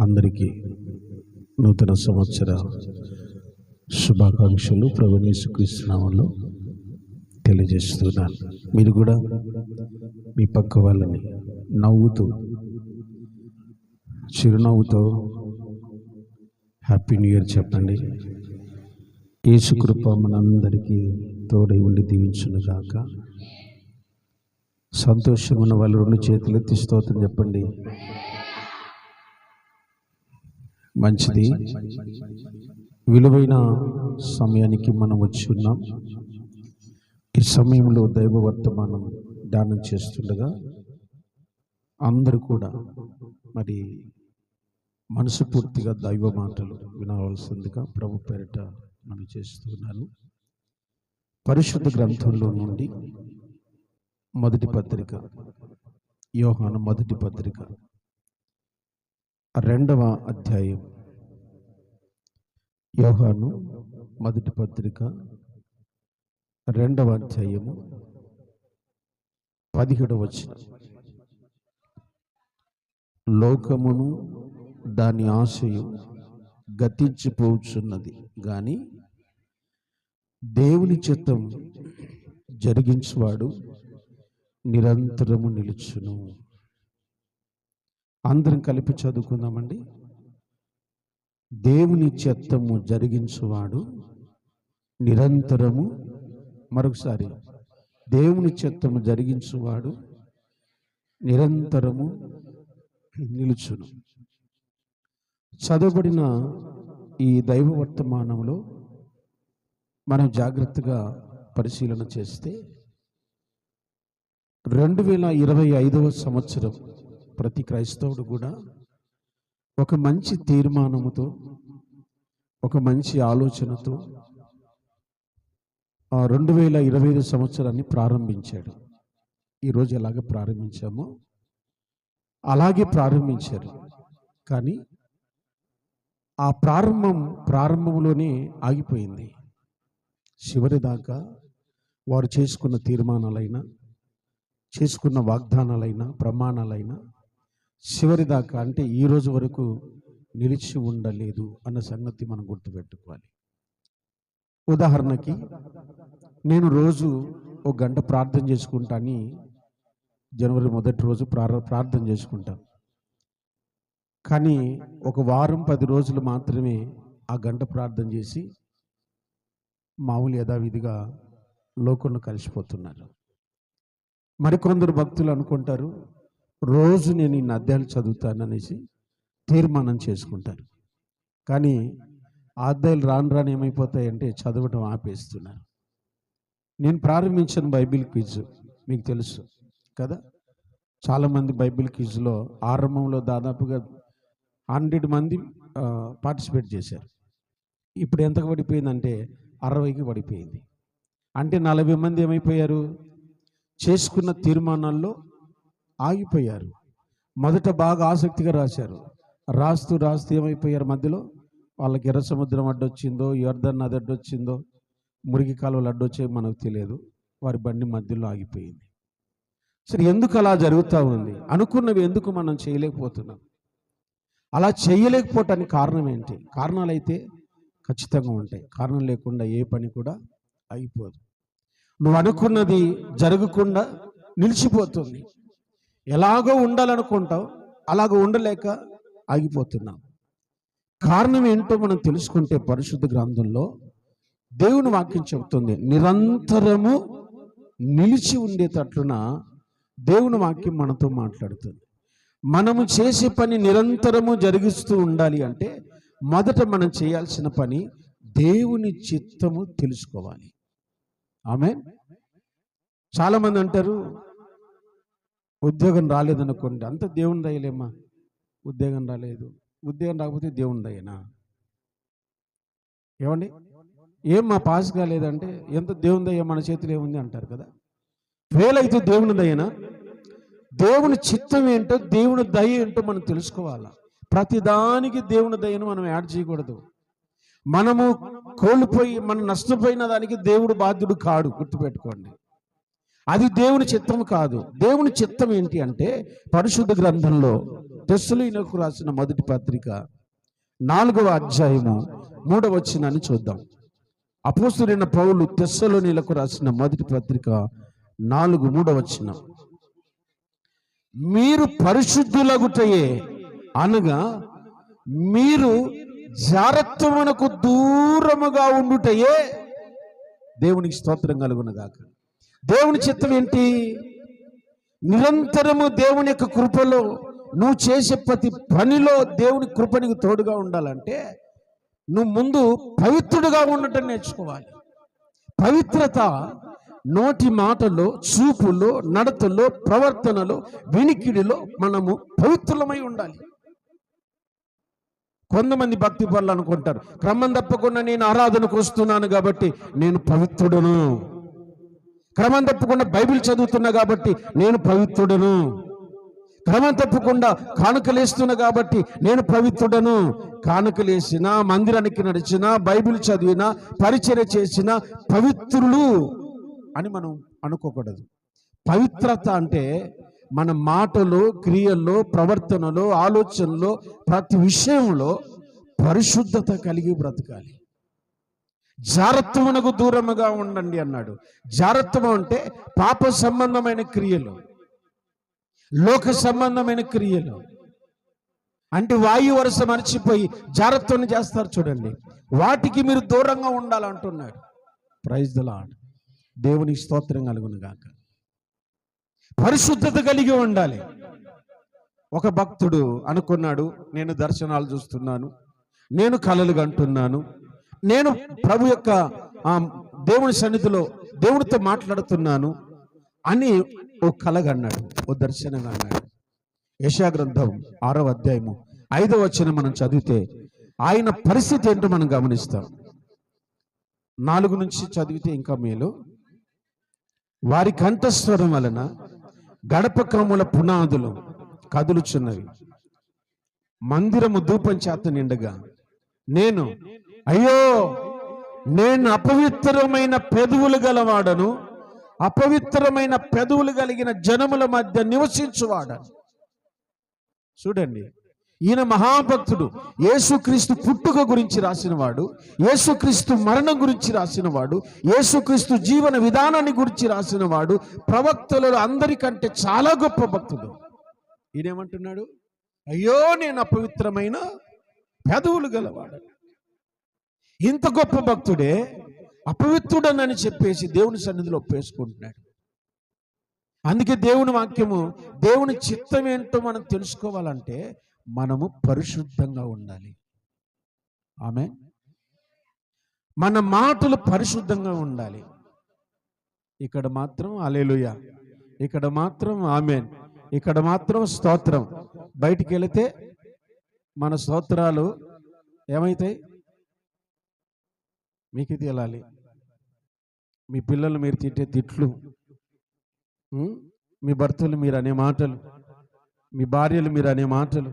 అందరికీ నూతన సంవత్సర శుభాకాంక్షలు ప్రభువైన యేసుక్రీస్తు నామములో తెలియజేస్తున్నాను. మీరు కూడా మీ పక్క వాళ్ళని నవ్వుతూ చిరునవ్వుతో హ్యాపీ న్యూ ఇయర్ చెప్పండి. యేసు కృప మనందరికీ తోడై ఉండి దీవించును గాక. సంతోషం ఉన్న వాళ్ళు రెండు చేతులెత్తి స్తోత్రం చెప్పండి. మంచిది. విలువైన సమయానికి మనం వచ్చి ఉన్నాం. ఈ సమయంలో దైవ వర్తమానం ధ్యానం చేస్తుండగా అందరూ కూడా మరి మనసు పూర్తిగా దైవ మాటలు వినవలసిందిగా ప్రభు పేరిట మనం చేస్తున్నాను. పరిశుద్ధ గ్రంథంలో నుండి మొదటి పత్రిక, యోహాను మొదటి పత్రిక 2వ అధ్యాయం. యోహాను మొదటి పత్రిక 2వ అధ్యాయము 17వ వచనం. లోకమును దాని ఆశయు గతించిపోచున్నది గాని దేవుని చిత్తం జరిగించువాడు నిరంతరము నిలుచును. అందరం కలిపి చదువుకుందామండి. దేవుని చిత్తము జరిగించువాడు నిరంతరము, మరొకసారి, దేవుని చిత్తము జరిగించువాడు నిరంతరము నిలుచును. చదవబడిన ఈ దైవ వర్తమానంలో మనం జాగ్రత్తగా పరిశీలన చేస్తే 2025వ సంవత్సరం ప్రతి క్రైస్తవుడు కూడా ఒక మంచి తీర్మానముతో, ఒక మంచి ఆలోచనతో 2025 సంవత్సరాన్ని ప్రారంభించాడు. ఈరోజు ఎలాగ ప్రారంభించామో అలాగే ప్రారంభించారు. కానీ ఆ ప్రారంభంలోనే ఆగిపోయింది. చివరి దాకా వారు చేసుకున్న తీర్మానాలైనా, చేసుకున్న వాగ్దానాలైనా, ప్రమాణాలైనా చివరి దాకా అంటే ఈ రోజు వరకు నిలిచి ఉండలేదు అన్న సంగతి మనం గుర్తుపెట్టుకోవాలి. ఉదాహరణకి, నేను రోజు 1 గంట ప్రార్థన చేసుకుంటాను. జనవరి మొదటి రోజు ప్రార్థన చేసుకుంటాను. కానీ ఒక వారం 10 రోజులు మాత్రమే ఆ గంట ప్రార్థన చేసి మామూలు యథావిధిగా లోకంలో కలిసిపోతున్నారు. మరికొందరు భక్తులు అనుకుంటారు, రోజు నేను ఇన్ని అధ్యాయాలు చదువుతాననేసి తీర్మానం చేసుకుంటారు. కానీ ఆ అధ్యాయాలు రాను ఏమైపోతాయంటే చదవటం ఆపేస్తున్నారు. నేను ప్రారంభించిన బైబిల్ క్విజ్ మీకు తెలుసు కదా. చాలామంది బైబిల్ క్విజ్లో ఆరంభంలో దాదాపుగా 100 మంది పార్టిసిపేట్ చేశారు. ఇప్పుడు ఎంతకు పడిపోయిందంటే 60కి పడిపోయింది. అంటే 40 మంది ఏమైపోయారు, చేసుకున్న తీర్మానాల్లో ఆగిపోయారు. మొదట బాగా ఆసక్తిగా రాస్తూ ఏమైపోయారు, మధ్యలో వాళ్ళకి ఎర్ర సముద్రం అడ్డొచ్చిందో, యోర్దన్ నది అడ్డొచ్చిందో, మురికి కాలువలు అడ్డొచ్చాయో మనకు తెలియదు. వారి బండి మధ్యలో ఆగిపోయింది. సరే, ఎందుకు అలా జరుగుతూ ఉంది? అనుకున్నవి ఎందుకు మనం చేయలేకపోతున్నాం? అలా చేయలేకపోవటానికి కారణం ఏంటి? కారణాలు అయితే ఖచ్చితంగా ఉంటాయి. కారణం లేకుండా ఏ పని కూడా అయిపోదు. నువ్వు అనుకున్నది జరగకుండా నిలిచిపోతుంది. ఎలాగో ఉండాలనుకుంటావు, అలాగో ఉండలేక ఆగిపోతున్నావు. కారణం ఏంటో మనం తెలుసుకుంటే పరిశుద్ధ గ్రంథంలో దేవుని వాక్యం చెబుతుంది. నిరంతరము నిలిచి ఉండేటట్లున దేవుని వాక్యం మనతో మాట్లాడుతుంది. మనము చేసే పని నిరంతరము జరిగిస్తూ ఉండాలి అంటే మొదట మనం చేయాల్సిన పని దేవుని చిత్తము తెలుసుకోవాలి. ఆమేన్. చాలామంది అంటారు, ఉద్యోగం రాలేదనుకోండి, అంత దేవుని దయలేమ్మా, ఉద్యోగం రాలేదు. ఉద్యోగం రాకపోతే దేవుని దయనా? ఏమండి, ఏమ్మా పాస్ కాలేదంటే ఎంత దేవుని దయ, మన చేతిలో ఏముంది అంటారు కదా. ఫెయిల్ అయితే దేవుని దయనా? దేవుని చిత్తం ఏంటో, దేవుని దయ ఏంటో మనం తెలుసుకోవాలా. ప్రతిదానికి దేవుని దయను మనం యాడ్ చేయకూడదు. మనము కోల్పోయి మనం నష్టపోయిన దానికి దేవుడు బాధ్యుడు కాడు, గుర్తుపెట్టుకోండి. అది దేవుని చిత్తం కాదు. దేవుని చిత్తం ఏంటి అంటే పరిశుద్ధ గ్రంథంలో తెస్సలోనికీయులకు రాసిన మొదటి పత్రిక 4వ అధ్యాయము 3వ వచనాన్ని చూద్దాం. అపోస్తలుడైన పౌలు తెస్సలోనికీయులకు రాసిన మొదటి పత్రిక 4:3 వచనం. మీరు పరిశుద్ధులగుటయే అనగా మీరు జారత్వమునకు దూరముగా ఉండుటయే దేవునికి స్తోత్రం కలుగునుగాక. దేవుని చిత్తం ఏంటి? నిరంతరము దేవుని యొక్క కృపలో నువ్వు చేసే ప్రతి పనిలో దేవుని కృప నీకు తోడుగా ఉండాలంటే నువ్వు ముందు పవిత్రుడుగా ఉండటం నేర్చుకోవాలి. పవిత్రత నోటి మాటలో, చూపులో, నడతలో, ప్రవర్తనలో, వినికిడిలో మనము పవిత్రులమై ఉండాలి. కొంతమంది భక్తి పనులు అనుకుంటారు, క్రమం తప్పకుండా నేను ఆరాధనకు వస్తున్నాను కాబట్టి నేను పవిత్రుడను, క్రమం తప్పకుండా బైబిల్ చదువుతున్నా కాబట్టి నేను పవిత్రుడను, క్రమం తప్పకుండా కానుకలేస్తున్నా కాబట్టి నేను పవిత్రుడను. కానుకలేసినా, మందిరానికి నడిచినా, బైబిల్ చదివినా, పరిచర్య చేసినా పవిత్రులు అని మనం అనుకోకూడదు. పవిత్రత అంటే మన మాటలో, క్రియల్లో, ప్రవర్తనలో, ఆలోచనలో, ప్రతి విషయంలో పరిశుద్ధత కలిగి బ్రతకాలి. జారత్వమునకు దూరముగా ఉండండి అన్నాడు. జారత్వం అంటే పాప సంబంధమైన క్రియలు, లోక సంబంధమైన క్రియలు. అంటే వాయు వరుస మర్చిపోయి జారత్వం చేస్తారు చూడండి, వాటికి మీరు దూరంగా ఉండాలంటున్నాడు. Praise the lord. దేవునికి స్తోత్రం కలుగును గాక. పరిశుద్ధత కలిగి ఉండాలి. ఒక భక్తుడు అనుకున్నాడు, నేను దర్శనాలు చూస్తున్నాను, నేను కలలు కంటున్నాను, నేను ప్రభు యొక్క దేవుని సన్నిధిలో దేవునితో మాట్లాడుతున్నాను అని ఓ కలగన్నాడు, ఓ దర్శనంగా అన్నాడు. యెషయా గ్రంథం 6వ అధ్యాయము 5వ వచనం మనం చదివితే ఆయన పరిస్థితి ఏంటో మనం గమనిస్తాం. 4 నుంచి చదివితే ఇంకా మేలు. వారి కంఠస్వరం వలన గడప క్రముల పునాదులు కదులుచున్నవి, మందిరము ధూపం చేత నిండగా నేను అయ్యో నేను అపవిత్రమైన పెదవులు గలవాడను, అపవిత్రమైన పెదవులు కలిగిన జనముల మధ్య నివసించువాడను. చూడండి, ఈయన మహాభక్తుడు. యేసుక్రీస్తు పుట్టుక గురించి రాసినవాడు, యేసుక్రీస్తు మరణం గురించి రాసినవాడు, యేసుక్రీస్తు జీవన విధానాన్ని గురించి రాసినవాడు, ప్రవక్తలలో అందరికంటే చాలా గొప్ప భక్తుడు. ఈయనేమంటున్నాడు? అయ్యో నేను అపవిత్రమైన పెదవులు గలవాడు. ఇంత గొప్ప భక్తుడే అపవిత్రుడనని చెప్పేసి దేవుని సన్నిధిలో ఒప్పేసుకుంటున్నాడు. అందుకే దేవుని వాక్యము, దేవుని చిత్తం ఏంటో మనం తెలుసుకోవాలంటే మనము పరిశుద్ధంగా ఉండాలి. ఆమేన్. మన మాటలు పరిశుద్ధంగా ఉండాలి. ఇక్కడ మాత్రం హల్లెలూయా, ఇక్కడ మాత్రం ఆమేన్, ఇక్కడ మాత్రం స్తోత్రం. బయటికి వెళితే మన స్తోత్రాలు ఏమైతాయి? మీకు తేలాలి. మీ పిల్లలు మీరు తిట్టే తిట్లు, మీ భర్తలు మీరు అనే మాటలు, మీ భార్యలు మీరు అనే మాటలు,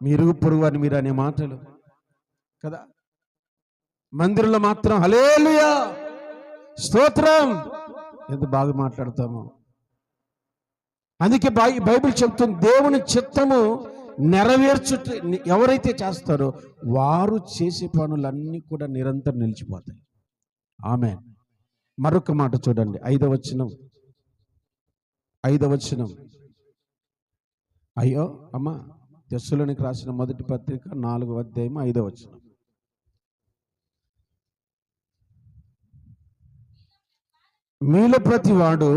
మీ ఇరుగు పొరుగు అని మీరు అనే మాటలు కదా. మందిరంలో మాత్రం హల్లెలూయా స్తోత్రం ఎంత బాగా మాట్లాడతామో. అందుకే బైబిల్ చెప్తుంది, దేవుని చిత్తము నెరవేర్చుట ఎవరైతే చేస్తారో వారు చేసే పనులన్నీ కూడా నిరంతరం నిలిచిపోతాయి. ఆమేన్. మరొక మాట చూడండి, 5వ వచనం. అయ్యో అమ్మా, తెస్సలోనికి రాసిన మొదటి పత్రిక 4వ అధ్యాయం 5వ వచనం. మీలో ప్రతి వాడు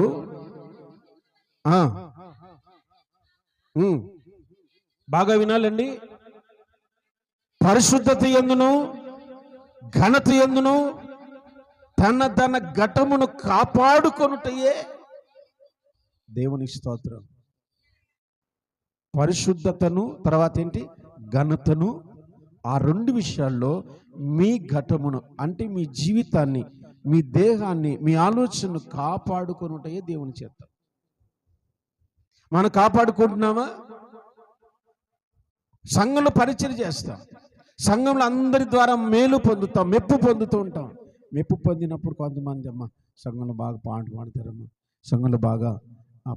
బాగా వినాలండి, పరిశుద్ధత యందును ఘనత యందును తన ఘటమును కాపాడుకొనుటయే దేవుని స్తోత్రం. పరిశుద్ధతను తర్వాత ఏంటి? ఘనతను. ఆ 2 విషయాల్లో మీ ఘటమును అంటే మీ జీవితాన్ని, మీ దేహాన్ని, మీ ఆలోచనను కాపాడుకొనుటయే దేవుని చిత్తం. మనం కాపాడుకుంటున్నామా? సంఘంలో పరిచయం చేస్తాం, సంఘంలో అందరి ద్వారా మేలు పొందుతాం, మెప్పు పొందుతూ ఉంటాం. మెప్పు పొందినప్పుడు కొంతమంది అమ్మ సంఘంలో బాగా పాటలు పాడతారమ్మా, సంఘంలో బాగా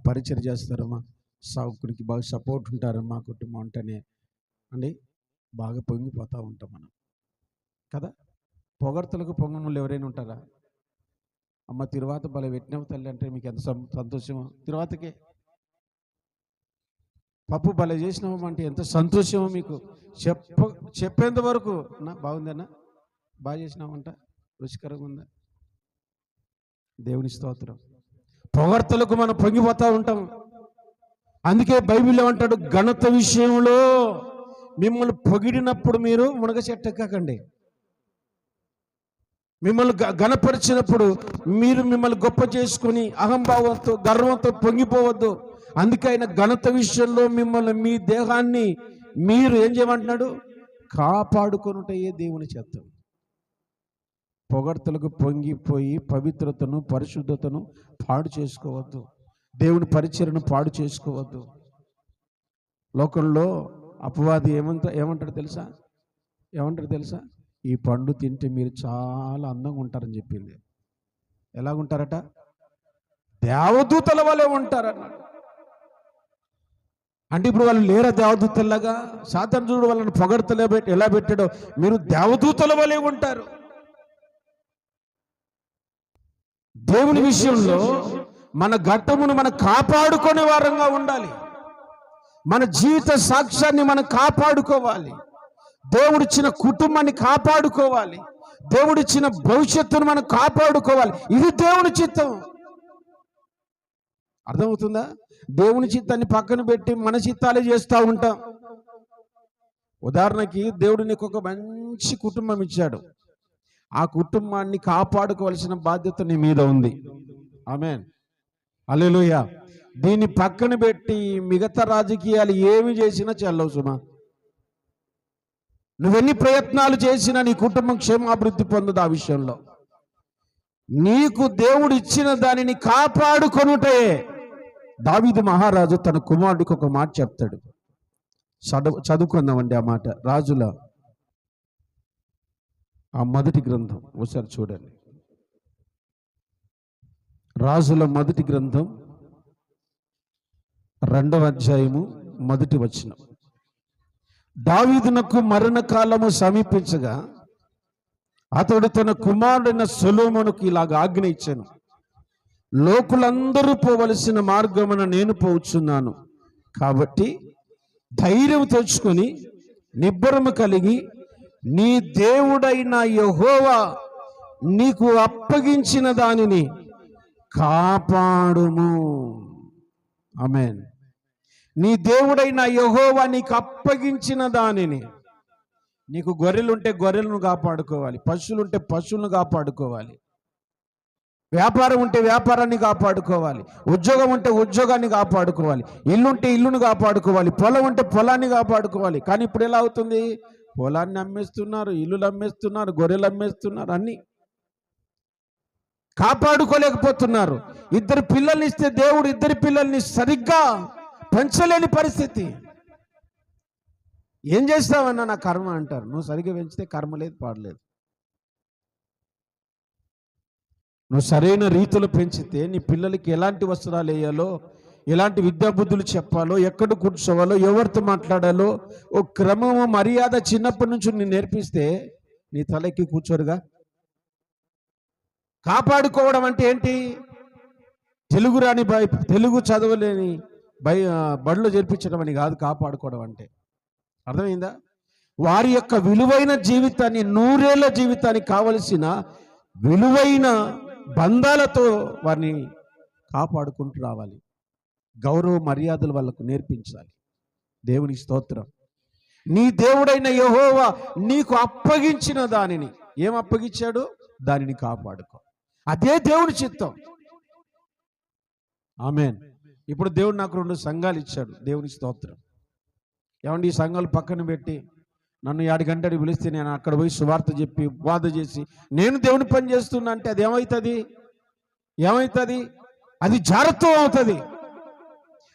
పరిచయం చేస్తారమ్మా, సాకునికి బాగా సపోర్ట్ ఉంటారు మా కుటుంబం అంటేనే అండి బాగా పొంగిపోతూ ఉంటాం మనం కదా. పొగడ్తలకు పొంగములు ఎవరైనా ఉంటారా? అమ్మ తిరువాత బల పెట్టినవు తల్లి అంటే మీకు ఎంత సంతోషమో, తిరువాతకే పప్పు బల చేసినావు అంటే ఎంత సంతోషమో మీకు చెప్పేంత వరకు నా బాగుందన్నా, బాగా చేసినావంట, రుచికరంగా ఉందా. దేవుని స్తోత్రం. పొగడ్తలకు మనం పొంగిపోతూ ఉంటాం. అందుకే బైబిల్ ఏమంటాడు, ఘనత విషయంలో మిమ్మల్ని పొగిడినప్పుడు మీరు మునగ చెట్టెక్కకండి. మిమ్మల్ని ఘనపరిచినప్పుడు మీరు మిమ్మల్ని గొప్ప చేసుకుని అహంభావంతో గర్వంతో పొంగిపోవద్దు. అందుకే ఆయన ఘనత విషయంలో మిమ్మల్ని మీ దేహాన్ని మీరు ఏం చేయమంటున్నాడు, కాపాడుకొనుటయే దేవుని చిత్తం. పొగడ్తలకు పొంగిపోయి పవిత్రతను పరిశుద్ధతను పాడు చేసుకోవద్దు. దేవుని పరిచర్యను పాడు చేసుకోవద్దు. లోకంలో అపవాది ఏమంటాడు తెలుసా? ఈ పండు తింటే మీరు చాలా అందంగా ఉంటారని చెప్పింది. ఎలాగుంటారట? దేవదూతల వలె ఉంటారన్నాడు. అంటే ఇప్పుడు వాళ్ళు లేరా దేవదూతల్లాగా? సాతాను చూడు వాళ్ళని పొగడ్తలే ఎలా పెట్టాడో, మీరు దేవదూతల వలె ఉంటారు. దేవుని విషయంలో మన ఘట్టమును మనం కాపాడుకునే వారంగా ఉండాలి. మన జీవిత సాక్ష్యాన్ని మనం కాపాడుకోవాలి. దేవుడిచ్చిన కుటుంబాన్ని కాపాడుకోవాలి. దేవుడిచ్చిన భవిష్యత్తును మనం కాపాడుకోవాలి. ఇది దేవుని చిత్తం. అర్థమవుతుందా? దేవుని చిత్తాన్ని పక్కన పెట్టి మన చిత్తాలే చేస్తూ ఉంటాం. ఉదాహరణకి దేవుడు నీకు ఒక మంచి కుటుంబం ఇచ్చాడు. ఆ కుటుంబాన్ని కాపాడుకోవాల్సిన బాధ్యత నీ మీద ఉంది. ఆమేన్, హల్లెలూయా. దీన్ని పక్కన పెట్టి మిగతా రాజకీయాలు ఏమి చేసినా చెల్లవు సుమా. నువ్వెన్ని ప్రయత్నాలు చేసినా నీ కుటుంబం క్షేమాభివృద్ధి పొందదు. ఆ విషయంలో నీకు దేవుడు ఇచ్చిన దానిని కాపాడుకొనుటే. దావీదు మహారాజు తన కుమారుడికి ఒక మాట చెప్తాడు. చదువుకుందామండి ఆ మాట. రాజుల ఆ మొదటి గ్రంథం ఒకసారి చూడండి. రాజుల మొదటి గ్రంథం 2వ అధ్యాయము 1వ వచనం. దావీదునకు మరణకాలము సమీపించగా అతడు తన కుమారుడైన సొలొమోనుకు ఇలాగ ఆజ్ఞ ఇచ్చాను. లోకులందరూ పోవలసిన మార్గమున నేను పోవచ్చున్నాను. కాబట్టి ధైర్యం తెచ్చుకొని నిబ్బరము కలిగి నీ దేవుడైన యెహోవా నీకు అప్పగించిన దానిని కాపాడుము. ఆమేన్. నీ దేవుడైన యెహోవా నీకు అప్పగించిన దానిని, నీకు గొర్రెలుంటే గొర్రెలను కాపాడుకోవాలి, పశువులుంటే పశువులను కాపాడుకోవాలి, వ్యాపారం ఉంటే వ్యాపారాన్ని కాపాడుకోవాలి, ఉద్యోగం ఉంటే ఉద్యోగాన్ని కాపాడుకోవాలి, ఇల్లుంటే ఇల్లును కాపాడుకోవాలి, పొలం ఉంటే పొలాన్ని కాపాడుకోవాలి. కానీ ఇప్పుడు ఎలా అవుతుంది? పొలాన్ని అమ్మేస్తున్నారు, ఇల్లులు అమ్మేస్తున్నారు, గొర్రెలు అమ్మేస్తున్నారు, అన్ని కాపాడుకోలేకపోతున్నారు. 2 పిల్లల్ని ఇస్తే దేవుడు 2 పిల్లల్ని సరిగ్గా పెంచలేని పరిస్థితి. ఏం చేస్తావన్నా? నా కర్మ అంటారు. నువ్వు సరిగ్గా పెంచితే కర్మ లేదు, పాడలేదు. నువ్వు సరైన రీతిలో పెంచితే నీ పిల్లలకి ఎలాంటి వస్త్రాలు వేయాలో, ఎలాంటి విద్యాబుద్ధులు చెప్పాలో, ఎక్కడ కూర్చోవాలో, ఎవరితో మాట్లాడాలో ఓ క్రమము మర్యాద చిన్నప్పటి నుంచి నేను నేర్పిస్తే నీ తలకి కూర్చోరుగా. కాపాడుకోవడం అంటే ఏంటి? తెలుగు చదవలేని బడిలో చేర్పించడం అని కాదు కాపాడుకోవడం అంటే. అర్థమైందా? వారి యొక్క విలువైన జీవితాన్ని, 100 ఏళ్ల జీవితానికి కావలసిన విలువైన బంధాలతో వారిని కాపాడుకుంటూ రావాలి. గౌరవ మర్యాదలు వాళ్ళకు నేర్పించాలి. దేవుని స్తోత్రం. నీ దేవుడైన యెహోవా నీకు అప్పగించిన దానిని, ఏం అప్పగించాడు? దానిని కాపాడుకో. అదే దేవుని చిత్తం. ఆమేన్. ఇప్పుడు దేవుడు నాకు 2 సంఘాలు ఇచ్చాడు. దేవుని స్తోత్రం. ఏమండి, ఈ సంఘాలు పక్కన పెట్టి నన్ను 7 గంటలకు పిలిస్తే నేను అక్కడ పోయి సువార్త చెప్పి వాద చేసి నేను దేవుని పని చేస్తున్నా అంటే అది ఏమవుతుంది? అది జారత్వం అవుతుంది.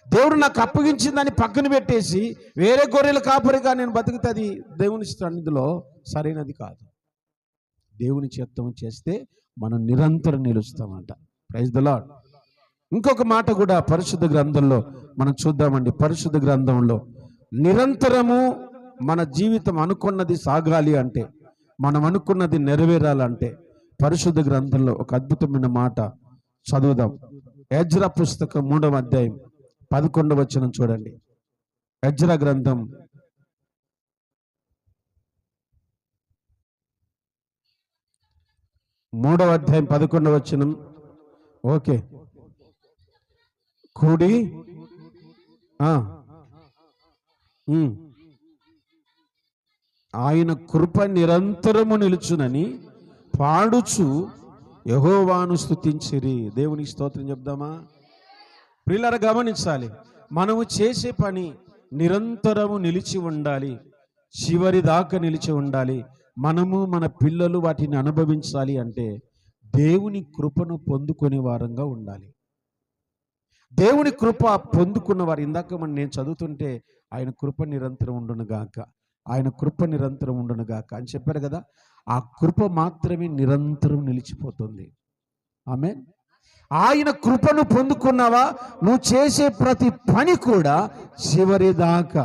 దేవుడు నాకు అప్పగించిన దాన్ని పక్కన పెట్టేసి వేరే గొర్రెల కాపరిగా నేను బతుకుతుంది దేవుని సన్నిధిలో సరైనది కాదు. దేవుని చిత్తం చేస్తే మనం నిరంతరం నిలుస్తామంట. Praise the lord. ఇంకొక మాట కూడా పరిశుద్ధ గ్రంథంలో మనం చూద్దామండి. పరిశుద్ధ గ్రంథంలో నిరంతరము మన జీవితం అనుకున్నది సాగాలి అంటే, మనం అనుకున్నది నెరవేరాలంటే పరిశుద్ధ గ్రంథంలో ఒక అద్భుతమైన మాట చదువుదాం. ఎజ్రా పుస్తకం 3వ అధ్యాయం 11వ వచనం చూడండి. ఎజ్రా గ్రంథం 3వ అధ్యాయం 11వ వచనం. ఓకే, కూడి ఆయన కృప నిరంతరము నిలుచునని పాడుచు యెహోవాను స్తుతించిరి. దేవునికి స్తోత్రం చెప్దామా? ప్రియులారా, గమనించాలి, మనము చేసే పని నిరంతరము నిలిచి ఉండాలి, చివరి దాకా నిలిచి ఉండాలి. మనము మన పిల్లలు వాటిని అనుభవించాలి అంటే దేవుని కృపను పొందుకునే వారంగా ఉండాలి. దేవుని కృప పొందుకున్న వారు, ఇందాక నేను చదువుతుంటే ఆయన కృప నిరంతరం ఉండును గాక, ఆయన కృప నిరంతరం ఉండును గాక అని చెప్పారు కదా. ఆ కృప మాత్రమే నిరంతరం నిలిచిపోతుంది. ఆమేన్. ఆయన కృపను పొందుకున్నావా, నువ్వు చేసే ప్రతి పని కూడా చివరి దాకా.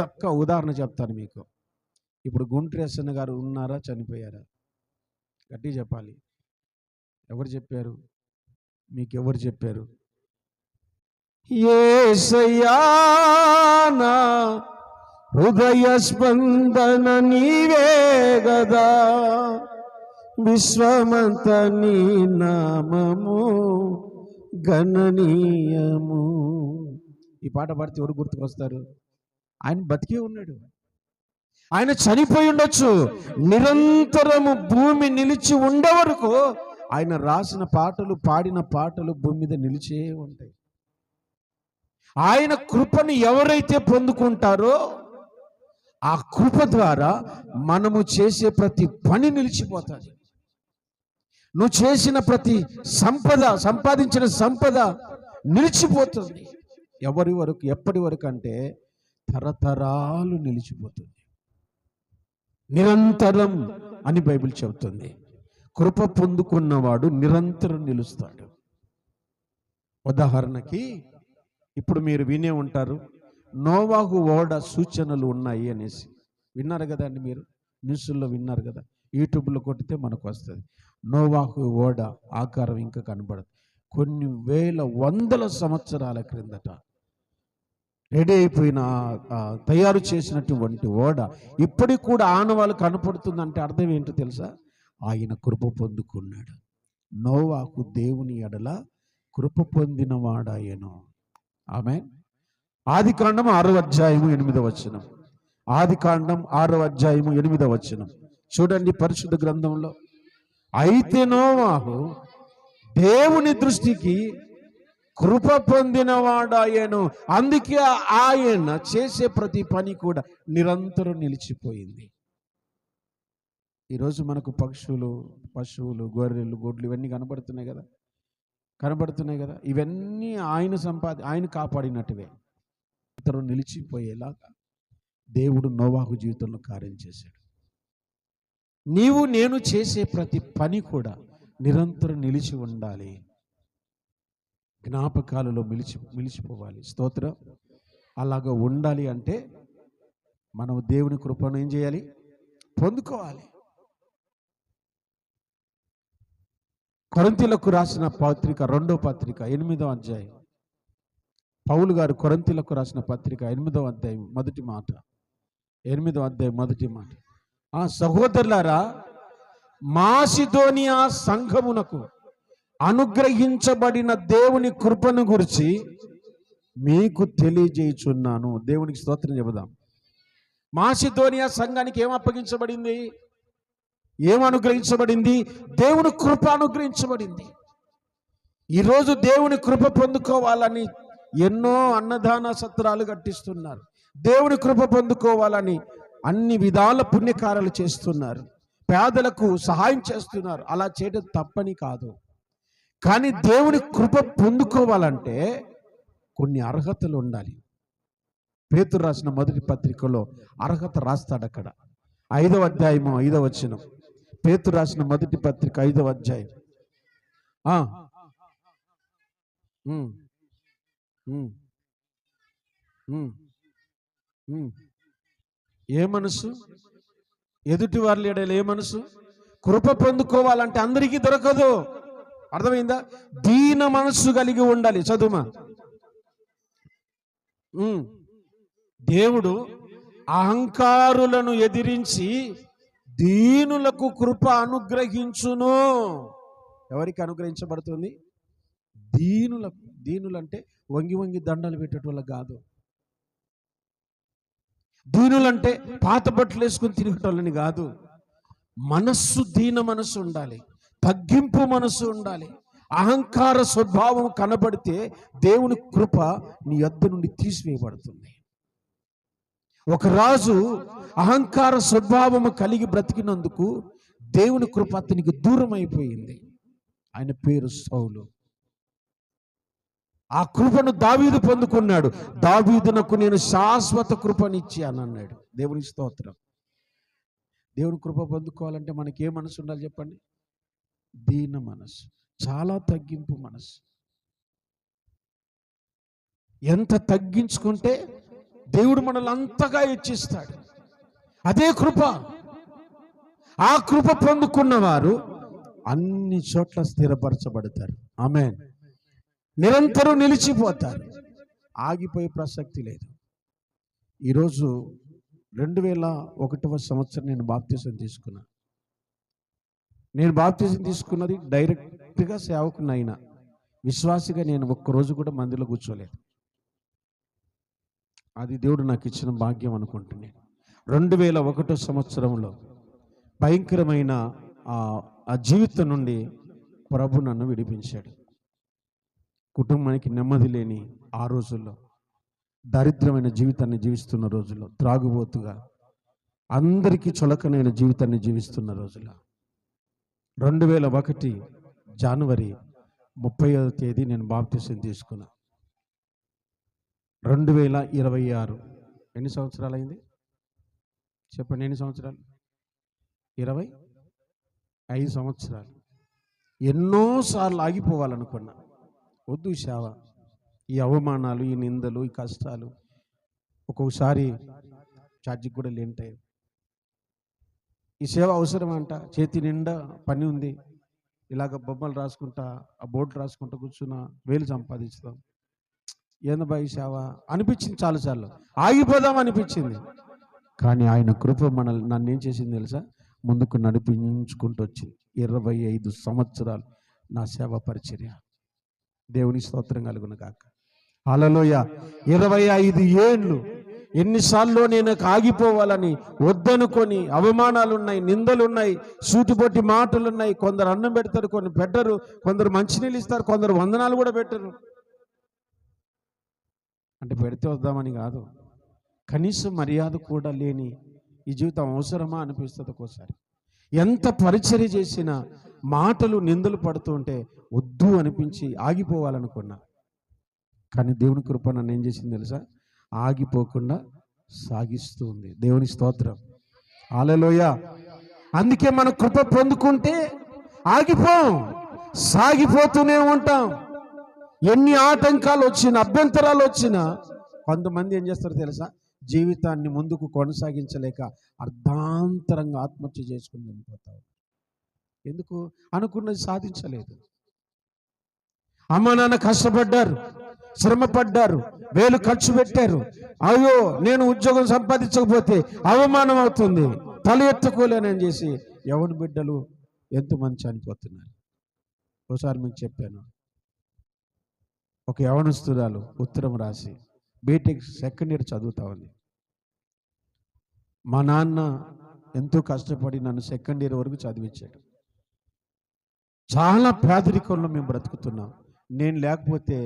ఒక్క ఉదాహరణ చెప్తాను మీకు. ఇప్పుడు గుంట్రేసన్న గారు ఉన్నారా, చనిపోయారా? గట్టి చెప్పాలి. ఎవరు చెప్పారు? మీకెవరు చెప్పారు? యేసయ్యా నా హృదయ స్పందన నీవే గదా, విశ్వమంత నీ నామము గణనీయము. ఈ పాట పాడితే ఎవరు గుర్తుకొస్తారు? ఆయన బతికే ఉన్నాడు. ఆయన చనిపోయి ఉండొచ్చు, నిరంతరము భూమి నిలిచి ఉండే వరకు ఆయన రాసిన పాటలు, పాడిన పాటలు భూమి మీద నిలిచే ఉంటాయి. ఆయన కృపను ఎవరైతే పొందుకుంటారో ఆ కృప ద్వారా మనము చేసే ప్రతి పని నిలిచిపోతుంది. నువ్వు చేసిన ప్రతి సంపద, సంపాదించిన సంపద నిలిచిపోతుంది. ఎవరి వరకు, ఎప్పటి వరకు అంటే తరతరాలు నిలిచిపోతుంది. నిరంతరం అని బైబిల్ చెబుతుంది. కృప పొందుకున్నవాడు నిరంతరం నిలుస్తాడు. ఉదాహరణకి ఇప్పుడు మీరు వినే ఉంటారు, నోవాహు ఓడ సూచనలు ఉన్నాయి అనేసి. విన్నారు కదా అండి, మీరు న్యూస్లో విన్నారు కదా, యూట్యూబ్లో కొట్టితే మనకు వస్తుంది. నోవాహు ఓడ ఆకారం ఇంకా కనబడదు. కొన్ని వేల వందల సంవత్సరాల క్రిందట రెడీ అయిపోయిన తయారు చేసినటువంటి ఓడ ఇప్పటికి కూడా ఆనవాళ్ళు కనపడుతుందంటే అర్థం ఏంటో తెలుసా? ఆయన కృప పొందుకున్నాడు. నోవాహు దేవుని ఎడల కృప పొందినవాడాయను. ఆమేన్. ఆదికాండం 6వ అధ్యాయము 8వ వచనం. ఆదికాండం 6వ అధ్యాయము 8వ వచనం చూడండి పరిశుద్ధ గ్రంథంలో. అయితే నోవాహు దేవుని దృష్టికి కృప పొందినవాడాయను, అందుకే ఆయన చేసే ప్రతి పని కూడా నిరంతరం నిలిచిపోయింది. ఈరోజు మనకు పక్షులు, పశువులు, గొర్రెలు, గొడ్లు ఇవన్నీ కనబడుతున్నాయి కదా. ఇవన్నీ ఆయన కాపాడినట్టువే. ఇతరు నిలిచిపోయేలాగా దేవుడు నోవాహు జీవితంలో కార్యం చేశాడు. నీవు నేను చేసే ప్రతి పని కూడా నిరంతరం నిలిచి ఉండాలి, జ్ఞాపకాలలో మిలిచిపోవాలి. స్తోత్రం. అలాగా ఉండాలి అంటే మనం దేవుని కృపను ఏం చేయాలి? పొందుకోవాలి. కొరింథీయులకు రాసిన పత్రిక 2వ పత్రిక 8వ అధ్యాయం. పౌలు గారు కొరింథీయులకు రాసిన పత్రిక 8వ అధ్యాయం మొదటి మాట. 8వ అధ్యాయం మొదటి మాట. సహోదరులారా, మాసిదోనియా సంఘమునకు అనుగ్రహించబడిన దేవుని కృపను గురించి మీకు తెలియజేయుచున్నాను. దేవునికి స్తోత్రం చెబుదాం. మాసిదోనియా సంఘానికి ఏం అప్పగించబడింది? ఏం అనుగ్రహించబడింది? దేవుని కృప అనుగ్రహించబడింది. ఈరోజు దేవుని కృప పొందుకోవాలని ఎన్నో అన్నదాన సత్రాలు కట్టిస్తున్నారు. దేవుని కృప పొందుకోవాలని అన్ని విధాల పుణ్యకార్యాలు చేస్తున్నారు. పేదలకు సహాయం చేస్తున్నారు. అలా చేయడం తప్పని కాదు. కానీ దేవుని కృప పొందుకోవాలంటే కొన్ని అర్హతలు ఉండాలి. పేతురు రాసిన మొదటి పత్రికలో అర్హత రాస్తాడు. అక్కడ 5వ అధ్యాయము 5వ వచనం. పేతురు రాసిన మొదటి పత్రిక 5వ అధ్యాయం. ఉమ్, ఉమ్, ఉమ్, ఉమ్. ఏ మనసు? ఎదుటి వారి లేడలు ఏ మనసు? కృప పొందుకోవాలంటే అందరికీ దొరకదు. అర్థమైందా? దీన మనస్సు కలిగి ఉండాలి. చదువుమా. దేవుడు అహంకారులను ఎదిరించి దీనులకు కృప అనుగ్రహించును. ఎవరికి అనుగ్రహించబడుతుంది? దీనులకు. దీనులంటే వంగి వంగి దండలు పెట్టేటోళ్ళకి కాదు. దీనులంటే పాత బట్టలు వేసుకుని తిరిగేటోళ్ళని కాదు. మనస్సు, దీన మనస్సు ఉండాలి, తగ్గింపు మనస్సు ఉండాలి. అహంకార స్వభావం కనబడితే దేవుని కృప నీ యొద్ద నుండి తీసివేయబడుతుంది. ఒక రాజు అహంకార స్వభావము కలిగి బ్రతికినందుకు దేవుని కృప అతనికి దూరం అయిపోయింది. ఆయన పేరు సౌలు. ఆ కృపను దావీదు పొందుకున్నాడు. దావీదునకు నేను శాశ్వత కృపనిచ్చాను అన్నాడు. దేవుని స్తోత్రం. దేవుని కృప పొందుకోవాలంటే మనకి ఏ మనసు ఉండాలి చెప్పండి? దీన మనసు, చాలా తగ్గింపు మనసు. ఎంత తగ్గించుకుంటే దేవుడు మనల్ని అంతగా హెచ్చిస్తాడు. అదే కృప. ఆ కృప పొందుకున్న వారు అన్ని చోట్ల స్థిరపరచబడతారు. ఆమేన్. నిరంతరం నిలిచిపోతారు. ఆగిపోయే ప్రసక్తి లేదు. ఈరోజు 2001వ సంవత్సరం నేను బాప్తిసం తీసుకున్నా. నేను బాప్తిసం తీసుకున్నది డైరెక్ట్గా సేవకునైనా, విశ్వాసిగా నేను ఒక్కరోజు కూడా మందిలో కూర్చోలేదు. అది దేవుడు నాకు ఇచ్చిన భాగ్యం అనుకుంటున్నాను. 2001 సంవత్సరంలో భయంకరమైన ఆ జీవితం నుండి ప్రభు నన్ను విడిపించాడు. కుటుంబానికి నెమ్మది లేని ఆ రోజుల్లో, దరిద్రమైన జీవితాన్ని జీవిస్తున్న రోజుల్లో, త్రాగుబోతుగా అందరికీ చులకనైన జీవితాన్ని జీవిస్తున్న రోజుల్లో 2001 జనవరి 30వ తేదీ నేను బాప్తిసం తీసుకున్నా. 2026 ఎన్ని సంవత్సరాలు అయింది చెప్పండి? ఎన్ని సంవత్సరాలు? 25 సంవత్సరాలు. ఎన్నోసార్లు ఆగిపోవాలనుకున్నా. వద్దు ఈ సేవ, ఈ అవమానాలు, ఈ నిందలు, ఈ కష్టాలు. ఒక్కొక్కసారి ఛార్జీకి కూడా లేంటాయి. ఈ సేవ అవసరం అంట. చేతి నిండా పని ఉంది, ఇలాగ బొమ్మలు రాసుకుంటా, ఆ బోర్డు రాసుకుంటా కూర్చున్నా, వేలు సంపాదిస్తాం. ఏందబ్బా ఈ సేవ అనిపించింది. చాలాసార్లు ఆగిపోదాం అనిపించింది. కానీ ఆయన కృప నన్ను ఏం చేసింది తెలుసా? ముందుకు నడిపించుకుంటూ వచ్చింది. 25 సంవత్సరాలు నా సేవ పరిచర్య. దేవుని స్తోత్రం కలుగును గాక. హల్లెలూయా. 25 ఏళ్ళు. ఎన్నిసార్లు నేను ఆగిపోవాలని వద్దనుకొని, అవమానాలున్నాయి, నిందలున్నాయి, సూటిపోటి మాటలున్నాయి. కొందరు అన్నం పెడతారు, కొన్ని పెట్టరు. కొందరు మంచినీళ్ళు ఇస్తారు, కొందరు వందనాలు కూడా పెట్టరు. అంటే పెడితే వద్దామని కాదు, కనీసం మర్యాద కూడా లేని ఈ జీవితం అవసరమా అనిపిస్తుంది ఒక్కోసారి. ఎంత పరిచర్య చేసినా మాటలు, నిందలు పడుతూ ఉంటే వద్దు అనిపించి ఆగిపోవాలనుకున్నా. కానీ దేవుని కృప నన్ను ఏం చేసింది తెలుసా? ఆగిపోకుండా సాగిస్తూ ఉంది. దేవుని స్తోత్రం. హల్లెలూయా. అందుకే మనం కృప పొందుకుంటే ఆగిపోం, సాగిపోతూనే ఉంటాం. ఎన్ని ఆటంకాలు వచ్చినా, అభ్యంతరాలు వచ్చినా, కొంతమంది ఏం చేస్తారో తెలుసా? జీవితాన్ని ముందుకు కొనసాగించలేక అర్ధాంతరంగా ఆత్మహత్య చేసుకుని వెళ్ళిపోతారు. ఎందుకు? అనుకున్నది సాధించలేదు. అమ్మ నాన్న కష్టపడ్డారు, శ్రమ పడ్డారు, వేలు ఖర్చు పెట్టారు. అయ్యో నేను ఉద్యోగం సంపాదించకపోతే అవమానం అవుతుంది, తల ఎత్తుకోలేనని చేసి యవన బిడ్డలు ఎంతమంది చనిపోతున్నారు. ఒకసారి మీకు చెప్పాను, ఒక యవనస్తురాలు ఉత్తరం రాసి బీటెక్ సెకండ్ ఇయర్ చదువుతా ఉంది. మా నాన్న ఎంతో కష్టపడి నన్ను సెకండ్ ఇయర్ వరకు చదివించాడు. చాలా పేదరికంలో మేము బ్రతుకుతున్నాం. నేను లేకపోతే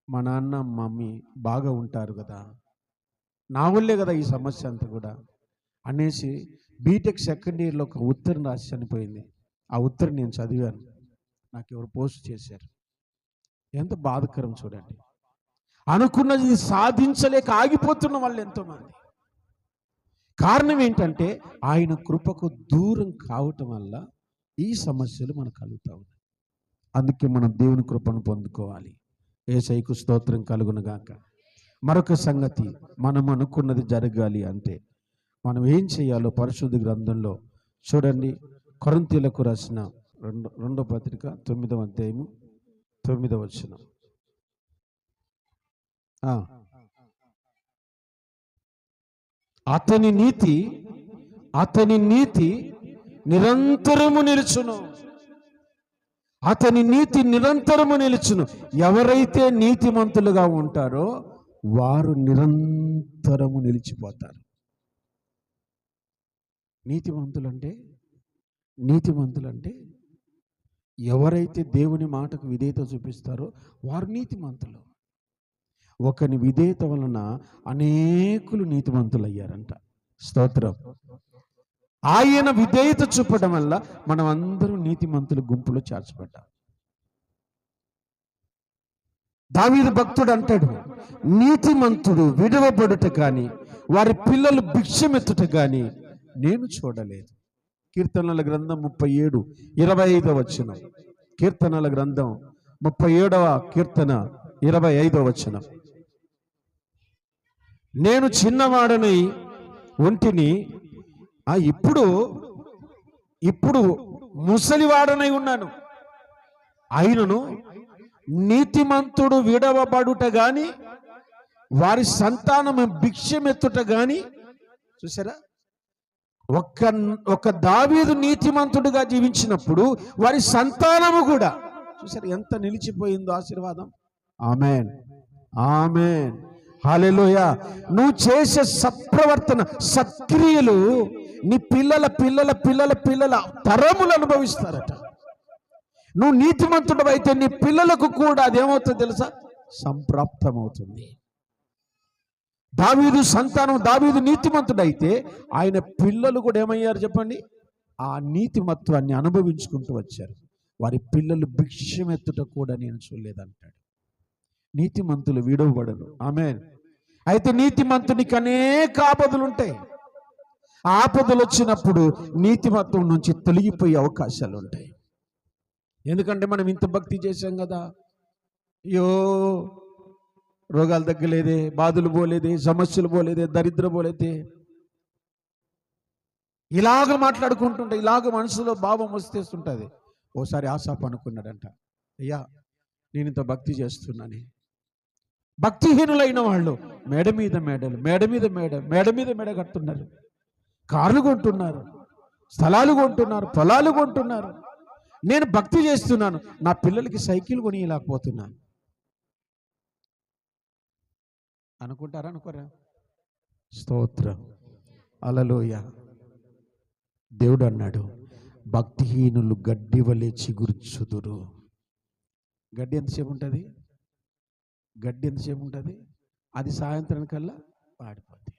మా నాన్న మమ్మీ బాగా ఉంటారు కదా, నా వల్లే కదా ఈ సమస్య అంతా కూడా అనేసి బీటెక్ సెకండ్ ఇయర్లో ఒక ఉత్తరం రాసి చనిపోయింది. ఆ ఉత్తరం నేను చదివాను, నాకు ఎవరు పోస్ట్ చేశారు. ఎంత బాధకరం చూడండి. అనుకున్నది సాధించలేక ఆగిపోతున్న వాళ్ళు ఎంతోమంది. కారణం ఏంటంటే ఆయన కృపకు దూరం కావటం వల్ల ఈ సమస్యలు మనకు కలుగుతూ ఉన్నాయి. అందుకే మనం దేవుని కృపను పొందుకోవాలి. యేసయ్యకు స్తోత్రం కలుగునుగాక. మరొక సంగతి, మనం అనుకున్నది జరగాలి అంటే మనం ఏం చేయాలో పరిశుద్ధ గ్రంథంలో చూడండి. కొరింథీయులకు రాసిన రెండో పత్రిక 9వ అధ్యాయము 9వ వచనం. అతని నీతి నిరంతరము నిలుచును. అతని నీతి నిరంతరము నిలుచును. ఎవరైతే నీతిమంతులుగా ఉంటారో వారు నిరంతరము నిలిచిపోతారు. నీతిమంతులంటే ఎవరైతే దేవుని మాటకు విధేయత చూపిస్తారో వారు నీతిమంతులు. ఒకని విధేయత వలన అనేకులు నీతిమంతులు అయ్యారంట. స్తోత్రం. ఆయన విధేయత చూపడం వల్ల మనం అందరూ నీతిమంతుల గుంపులో చేర్చబడ్డాం. దావీదు భక్తుడు అంటాడు, నీతిమంతుడు విడవబడుట కానీ వారి పిల్లలు భిక్షమెత్తుట కానీ నేను చూడలేదు. కీర్తనల గ్రంథం 37:25 వచనం. కీర్తనల గ్రంథం 37వ కీర్తన 25వ వచనం. నేను చిన్నవాడనై ఒంటిని, ఇప్పుడు ముసలివాడనై ఉన్నాను. అయినను నీతిమంతుడు విడవబడుట గాని వారి సంతానము భిక్షమెత్తుట గాని. చూసారా, ఒక దావీదు నీతిమంతుడుగా జీవించినప్పుడు వారి సంతానము కూడా చూసారా ఎంత నిలిచిపోయిందో ఆశీర్వాదం. ఆమేన్, ఆమేన్, హల్లెలూయా. నువ్వు చేసే సత్ప్రవర్తన, సత్క్రియలు నీ పిల్లల పిల్లల పిల్లల పిల్లల తరములు అనుభవిస్తారట. నువ్వు నీతిమంతుడు అయితే నీ పిల్లలకు కూడా అదేమవుతుందో తెలుసా? సంప్రాప్తమవుతుంది. దావీదు సంతానం, దావీదు నీతిమంతుడైతే ఆయన పిల్లలు కూడా ఏమయ్యారు చెప్పండి? ఆ నీతిమత్వాన్ని అనుభవించుకుంటూ వచ్చారు. వారి పిల్లలు భిక్షమెత్తుట కూడా నేను చూడలేదంటాడు. నీతిమంతులు విడవబడరు. ఆమేన్. అయితే నీతిమంతునికి అనేక ఆపదలు ఉంటాయి. ఆ ఆపదలు వచ్చినప్పుడు నీతిమత్వం నుంచి తొలగిపోయే అవకాశాలు ఉంటాయి. ఎందుకంటే మనం ఇంత భక్తి చేశాం కదా, అయ్యో రోగాలు తగ్గలేదే, బాధలు పోలేదే, సమస్యలు పోలేదే, దరిద్రం పోలేదే, ఇలాగ మాట్లాడుకుంటుంటే ఇలాగ మనసులో భావం వస్తేస్తుంటుంది. ఓసారి ఆసాపు అనుకున్నాడంట, అయ్యా నేను ఇంత భక్తి చేస్తున్నాను. భక్తిహీనులైన వాళ్ళు మేడ మీద మేడలు, మేడ మీద మేడ, మేడ మీద మేడ కడుతున్నారు, కార్లు కొంటున్నారు, స్థలాలు కొంటున్నారు, పొలాలు కొంటున్నారు. నేను భక్తి చేస్తున్నాను, నా పిల్లలకి సైకిల్ కొనియలేకపోతున్నాను అనుకుంటారా? అనుకోరా? స్తోత్రం, హల్లెలూయా. దేవుడు అన్నాడు, భక్తిహీనులు గడ్డి వలె చిగుర్చుదురు. గడ్డి ఎంతసేపు ఉంటుంది? గడ్డి ఎంతసేపు ఉంటుంది? అది సాయంత్రం కల్లా వాడిపోతుంది.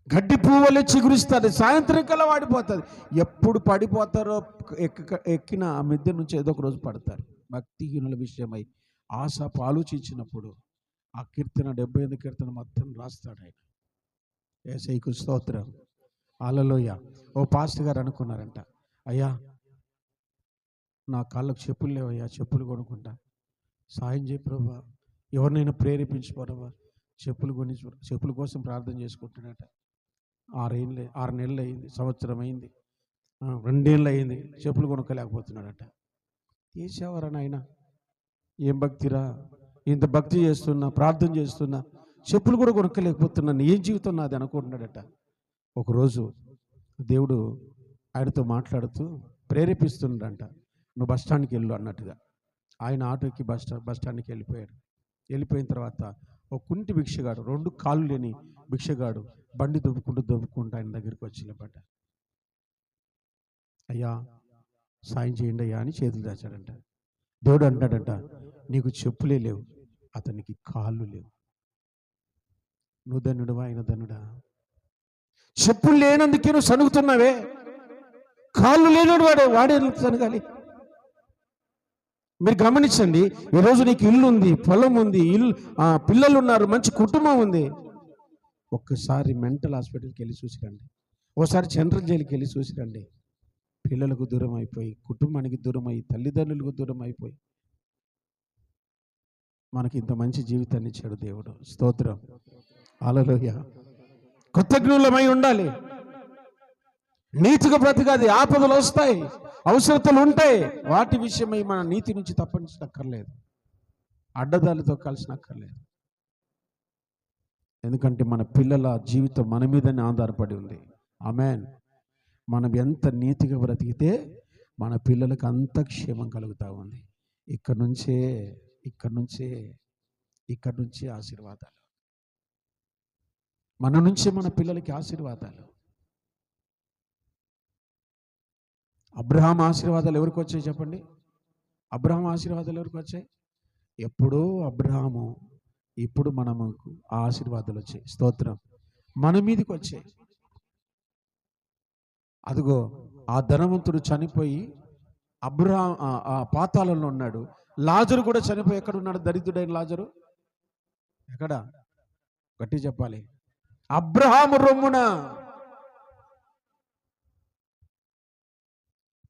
గడ్డి పువ్వులే చిగురిస్తుంది, సాయంత్రం కల్లా వాడిపోతుంది. ఎప్పుడు పడిపోతారో ఎక్కిన ఆ మిద్దె నుంచి ఏదో ఒక రోజు పడతారు. భక్తిహీనుల విషయమై ఆసాపు ఆలోచించినప్పుడు ఆ కీర్తన 78 కీర్తన మొత్తం రాస్తాడు ఆయన. యేసయ్యకు స్తోత్రం, హల్లెలూయా. ఓ పాస్టర్ గారు అనుకున్నారంట, అయ్యా నా కాళ్ళకు చెప్పులు లేవయ్యా, చెప్పులు కొనుక్కుంటా, సాయం చేయి ప్రభా, ఎవరినైనా ప్రేరేపించు ప్రభా, చెప్పుల కోసం ప్రార్థన చేసుకుంటున్నట. 6 నెలలు అయింది, సంవత్సరం అయింది, 2 ఏళ్ళు అయింది, చెప్పులు కొనుక్కోలేకపోతున్నాడట. తీసేవారా నాయన, ఏం భక్తిరా, ఇంత భక్తి చేస్తున్నా, ప్రార్థన చేస్తున్నా, చెప్పులు కూడా కొనుక్కోలేకపోతున్నాను, ఏం జీవితం నాది అనుకుంటున్నాడట. ఒకరోజు దేవుడు ఆయనతో మాట్లాడుతూ ప్రేరేపిస్తున్నాడంట, నువ్వు బస్టాండ్కి వెళ్ళు అన్నట్టుగా. ఆయన ఆటోకి బస్టాండ్కి వెళ్ళిపోయాడు. వెళ్ళిపోయిన తర్వాత ఒక కుంటి భిక్షగాడు, 2 కాళ్ళు లేని భిక్షగాడు బండి దొబ్బుకుంటూ ఆయన దగ్గరికి వచ్చి నిలబడ్డ. అయ్యా సాయం చేయండి అయ్యా అని చేతులు దాచాడంట. దేవుడు అంటాడంట, నీకు చెప్పులే లేవు, అతనికి కాళ్ళు లేవు. నువ్వు ధన్యుడువా, ఆయన ధన్యుడా? చెప్పులు లేనందుకే నువ్వు సనుగుతున్నావే, కాళ్ళు లేనివాడు వాడే సనగాలి. మీరు గమనించండి, ఈరోజు నీకు ఇల్లు ఉంది, పొలం ఉంది, పిల్లలు ఉన్నారు, మంచి కుటుంబం ఉంది. ఒక్కసారి మెంటల్ హాస్పిటల్కి వెళ్ళి చూసిరండి, ఓసారి సెంట్రల్ జైలుకి వెళ్ళి చూసిరండి. పిల్లలకు దూరం అయిపోయి, కుటుంబానికి దూరం అయి, తల్లిదండ్రులకు దూరం అయిపోయి మనకి ఇంత మంచి జీవితాన్ని ఇచ్చాడు దేవుడు. స్తోత్రం, హల్లెలూయా. కృతజ్ఞులమై ఉండాలి. నీతిగా బ్రతకాలి. ఆపదలు వస్తాయి, అవసరతలు ఉంటాయి. వాటి విషయమై మన నీతి నుంచి తప్పించక్కర్లేదు, అడ్డదారితో కలిసినక్కర్లేదు. ఎందుకంటే మన పిల్లల జీవితం మన మీదనే ఆధారపడి ఉంది. ఆమేన్. మనం ఎంత నీతిగా బ్రతికితే మన పిల్లలకు అంత క్షేమం కలుగుతూ ఉంది. ఇక్కడ నుంచే ఆశీర్వాదాలు, మన నుంచే మన పిల్లలకి ఆశీర్వాదాలు. అబ్రహాం ఆశీర్వాదాలు ఎవరికి వచ్చాయి చెప్పండి? అబ్రహాం ఆశీర్వాదాలు ఎవరికి వచ్చాయి? ఎప్పుడో అబ్రహాము, ఇప్పుడు మనకు ఆ ఆశీర్వాదాలు వచ్చాయి. స్తోత్రం, మన మీదకి వచ్చాయి. అదిగో ఆ ధనవంతుడు చనిపోయి అబ్రహాం ఆ పాతాళంలో ఉన్నాడు. లాజరు కూడా చనిపోయి ఎక్కడ ఉన్నాడు? దరిద్రుడైన లాజరు ఎక్కడ? గట్టి చెప్పాలి. అబ్రహాము రొమ్మున.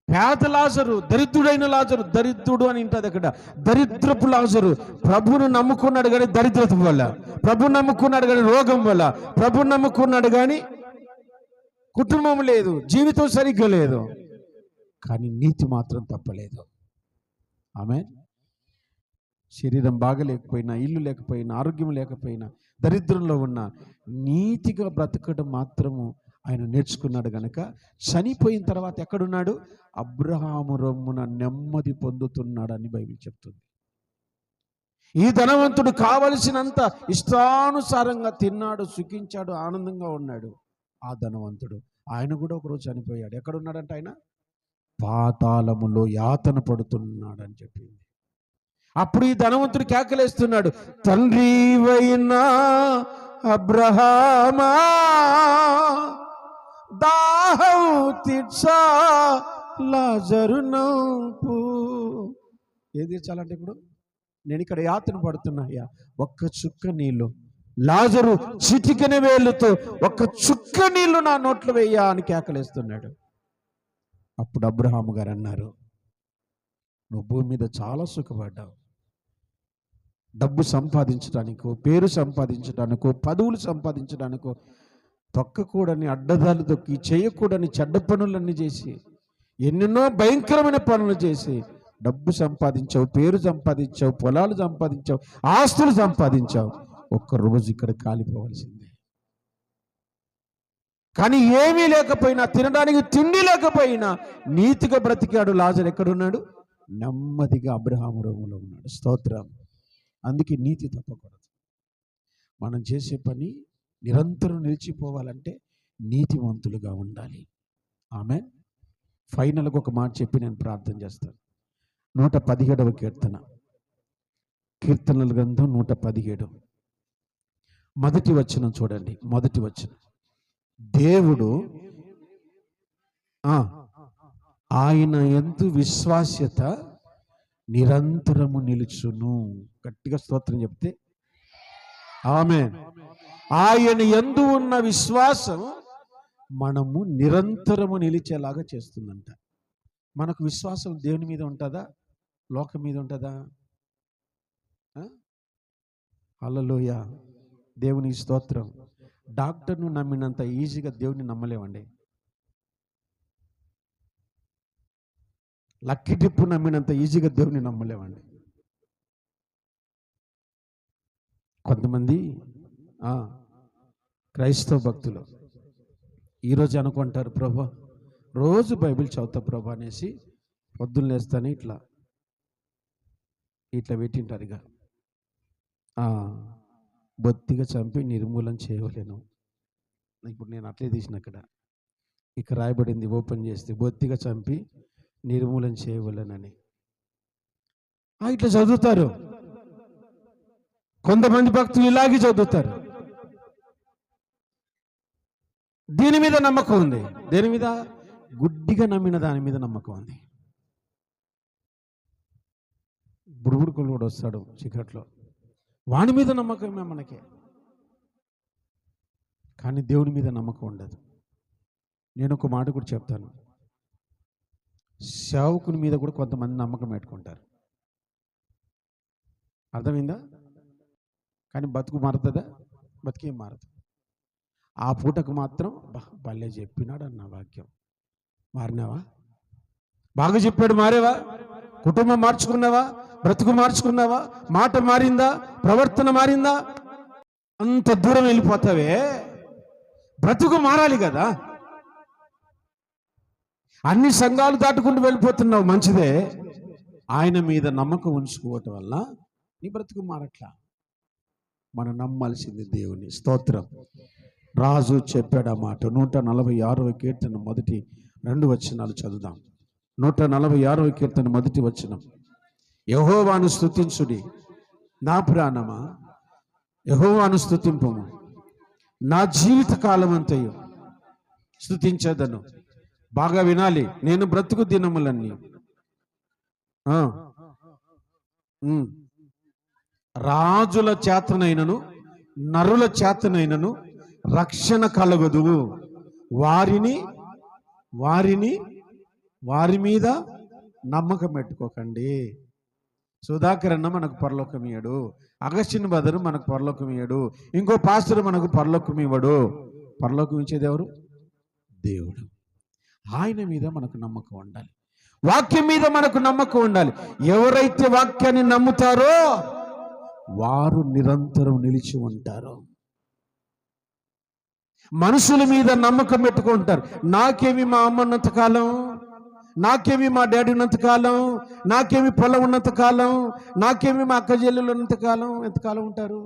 పేద లాజరు, దరిద్రుడైన లాజరు. దరిద్రుడు అని ఉంటుంది అక్కడ, దరిద్రపు లాజరు. ప్రభువును నమ్ముకున్నాడు కానీ దరిద్రత వల్ల, ప్రభువును నమ్ముకున్నాడు కానీ రోగం వల్ల, ప్రభువును నమ్ముకున్నాడు కానీ కుటుంబం లేదు, జీవితం సరిగ్గా లేదు, కానీ నీతి మాత్రం తప్పలేదు. ఆమేన్. శరీరం బాగలేకపోయినా, ఇల్లు లేకపోయినా, ఆరోగ్యం లేకపోయినా, దరిద్రంలో ఉన్న నీతిగా బ్రతకడం మాత్రము ఆయన నేర్చుకున్నాడు గనక చనిపోయిన తర్వాత ఎక్కడున్నాడు? అబ్రహాము రొమ్మున నెమ్మది పొందుతున్నాడని బైబిల్ చెప్తుంది. ఈ ధనవంతుడు కావలసినంత ఇష్టానుసారంగా తిన్నాడు, సుఖించాడు, ఆనందంగా ఉన్నాడు. ఆ ధనవంతుడు ఆయన కూడా ఒకరోజు చనిపోయాడు. ఎక్కడున్నాడంటే ఆయన పాతాళములో యాతన పడుతున్నాడని చెప్పింది. అప్పుడు ఈ ధనవంతుడు కేకలేస్తున్నాడు, తండ్రివైనా అబ్రహామా, దాహం తీర్చా లాజరు నంపు. ఏది తీర్చాలంటే ఇప్పుడు నేను ఇక్కడ యాతన పడుతున్నాయా, ఒక్క చుక్క నీళ్ళు, లాజరు చిటికెన వేలుతో ఒక్క చుక్క నీళ్లు నా నోట్లో వేయ్యా అని కేకలేస్తున్నాడు. అప్పుడు అబ్రహాము గారు అన్నారు, నువ్వు భూమి మీద చాలా సుఖపడ్డావు. డబ్బు సంపాదించడానికో, పేరు సంపాదించడానికో, పదవులు సంపాదించడానికో తొక్కకూడని అడ్డదాలు తొక్కి, చేయకూడని చెడ్డ పనులన్నీ చేసి, ఎన్నెన్నో భయంకరమైన పనులు చేసి డబ్బు సంపాదించావు, పేరు సంపాదించావు, పొలాలు సంపాదించావు, ఆస్తులు సంపాదించావు. ఒక్కరోజు ఇక్కడ కాలిపోవలసిందే. కానీ ఏమీ లేకపోయినా, తినడానికి తిండి లేకపోయినా నీతిగా బ్రతికాడు లాజరు. ఎక్కడున్నాడు? నెమ్మదిగా అబ్రహాము రొమ్ములో ఉన్నాడు. స్తోత్రం. అందుకే నీతి తప్పకూడదు. మనం చేసే పని నిరంతరం నిలిచిపోవాలంటే నీతివంతులుగా ఉండాలి. ఆమేన్. ఫైనల్గా ఒక మాట చెప్పి నేను ప్రార్థన చేస్తాను. 117వ కీర్తన, కీర్తనల గ్రంథం 117, మొదటి వచనం చూడండి. మొదటి వచనం, దేవుడు ఆయన యందు విశ్వాస్యత నిరంతరము నిలుచును. గట్టిగా స్తోత్రం చెప్తే ఆమేన్. ఆయన యందు ఉన్న విశ్వాసం మనము నిరంతరము నిలిచేలాగా చేస్తుందంట. మనకు విశ్వాసం దేవుని మీద ఉంటుందా, లోకం మీద ఉంటుందా? హల్లెలూయా, దేవుని స్తోత్రం. డాక్టర్ను నమ్మినంత ఈజీగా దేవుని నమ్మలేమండి. లక్కీ డిప్పు నమ్మినంత ఈజీగా దేవుని నమ్మలేమండి. కొంతమంది క్రైస్తవ భక్తులు ఈరోజు అనుకుంటారు, ప్రభా రోజు బైబిల్ చదువుతా ప్రభా అనేసి పొద్దున్న లేస్తానే ఇట్లా పెట్టింటారు. ఇక బొత్తిగా చంపి నిర్మూలన చేయలేను. ఇప్పుడు నేను అట్లే తీసిన ఇక్కడ రాయబడింది, ఓపెన్ చేస్తే బొత్తిగా చంపి నిర్మూలన చేయవలెనని ఇట్లా చదువుతారు. కొంతమంది భక్తులు ఇలాగే చదువుతారు. దీని మీద నమ్మకం ఉంది. దేని మీద? గుడ్డిగా నమ్మిన దాని మీద నమ్మకం ఉంది. బుడుబుడుకులు కూడా వస్తాడు చీకట్లో, వాని మీద నమ్మకమే మనకి, కానీ దేవుని మీద నమ్మకం ఉండదు. నేను ఒక మాట కూడా చెప్తాను, సేవకుని మీద కూడా కొంతమంది నమ్మకం పెట్టుకుంటారు. అర్థమైందా? కానీ బతుకు మారుతుందా? బతికేం మారదు. ఆ పూటకు మాత్రం భలే చెప్పినాడు అన్న వాక్యం. మారినావా? బాగా చెప్పాడు, మారేవా? కుటుంబం మార్చుకున్నావా? బ్రతుకు మార్చుకున్నావా? మాట మారిందా? ప్రవర్తన మారిందా? అంత దూరం వెళ్ళిపోతావే, బ్రతుకు మారాలి కదా. అన్ని సంఘాలు దాటుకుంటూ వెళ్ళిపోతున్నావు, మంచిదే. ఆయన మీద నమ్మకం ఉంచుకోవటం వల్ల నీ బ్రతుకు మారట్లా. మనం నమ్మాల్సింది దేవుని. స్తోత్రం. రాజు చెప్పాడు ఆ మాట. 146వ కీర్తన మొదటి 2 వచనాలు చదువుదాం. 146వ కీర్తన మొదటి వచనం. యెహోవాను స్తుతించుడి నా ప్రాణమా, యెహోవాను స్తుతింపుము, నా జీవిత కాలం అంతయు స్తుతించదను. బాగా వినాలి. నేను బ్రతుకు దినములన్నీ రాజుల చేతనైనను నరుల చేతనైనను రక్షణ కలగదు. వారి మీద నమ్మకం పెట్టుకోకండి. సుధాకర్ అన్న మనకు పరలోకం ఇయ్యడు, అగస్టిన్ బదరు మనకు పరలోకం ఇయ్యడు, ఇంకో పాస్టర్ మనకు పరలోకం ఇవ్వడు. పరలోకం ఇచ్చేది ఎవరు? దేవుడు. ఆయన మీద మనకు నమ్మకం ఉండాలి. వాక్యం మీద మనకు నమ్మకం ఉండాలి. ఎవరైతే వాక్యాన్ని నమ్ముతారో వారు నిరంతరం నిలిచి ఉంటారు. మనుషుల మీద నమ్మకం పెట్టుకుంటారు. నాకేమి మా అమ్మ ఉన్నంతకాలం, నాకేమి మా డాడీ ఉన్నంతకాలం, నాకేమి పొలం ఉన్నంతకాలం, నాకేమి మా అక్క చెల్లెలు ఉన్నంతకాలం. ఎంతకాలం ఉంటారు?